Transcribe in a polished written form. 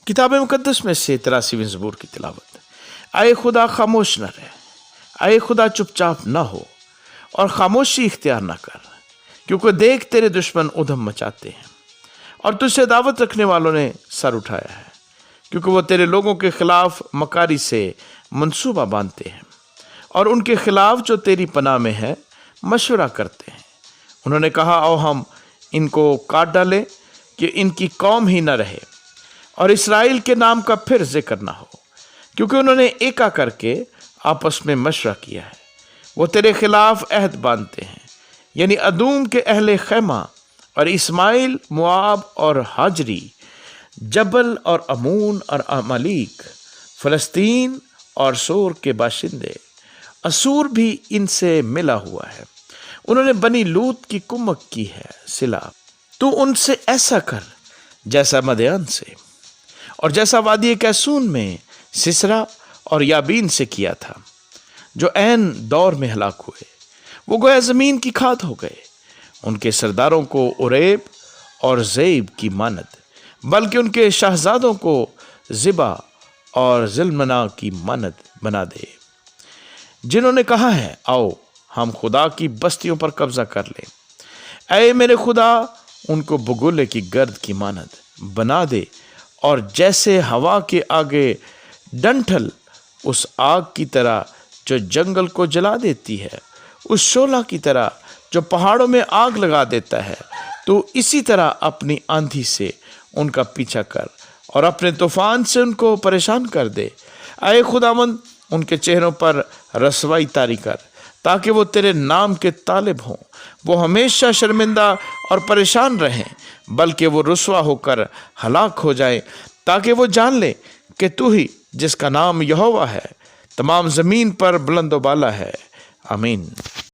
किताब मुकद्दस में से 83वीं ज़बूर की तिलावत। आए खुदा खामोश न रहे, आए खुदा चुपचाप न हो और खामोशी इख्तियार न कर, क्योंकि देख तेरे दुश्मन उधम मचाते हैं और तुझसे दावत रखने वालों ने सर उठाया है, क्योंकि वो तेरे लोगों के खिलाफ मकारी से मंसूबा बांधते हैं और उनके खिलाफ जो तेरी पनाह में है मशवरा करते हैं। उन्होंने कहा, आओ हम इनको काट डालें कि इनकी कौम ही न रहे और इसराइल के नाम का फिर जिक्र ना हो, क्योंकि उन्होंने एका करके आपस में मशवरा किया है। वो तेरे खिलाफ अहद बांधते हैं, यानी अदूम के अहले खैमा और इस्माइल, मुआब और हाजरी, जबल और अमून और अमालीक, फ़लस्तीन और सोर के बाशिंदे, असूर भी इनसे मिला हुआ है। उन्होंने बनी लूत की कुमक की है सिला। तू उनसे ऐसा कर जैसा मदयान से और जैसा वादी कैसून में सिसरा और याबीन से किया था, जो ऐन दौर में हलाक हुए। वो गोया ज़मीन की खाद हो गए। उनके सरदारों को उरेब और ज़ेब की मानद, बल्कि उनके शहजादों को ज़िबा और ज़िल्मना की मानद बना दे, जिन्होंने कहा है, आओ हम खुदा की बस्तियों पर कब्जा कर लें। ऐ मेरे खुदा, उनको बगुले की गर्द की मानद बना दे और जैसे हवा के आगे डंठल उस आग की तरह जो जंगल को जला देती है, उस शोला की तरह जो पहाड़ों में आग लगा देता है, तो इसी तरह अपनी आंधी से उनका पीछा कर और अपने तूफान से उनको परेशान कर दे। ऐ खुदावंद, उनके चेहरों पर रसवाई तारी कर, ताकि वो तेरे नाम के तालिब हों। वो हमेशा शर्मिंदा और परेशान रहें, बल्कि वो रुसवा होकर हलाक हो जाएं, ताकि वो जान ले कि तू ही जिसका नाम यहोवा है, तमाम ज़मीन पर बुलंद व बाला है। आमीन।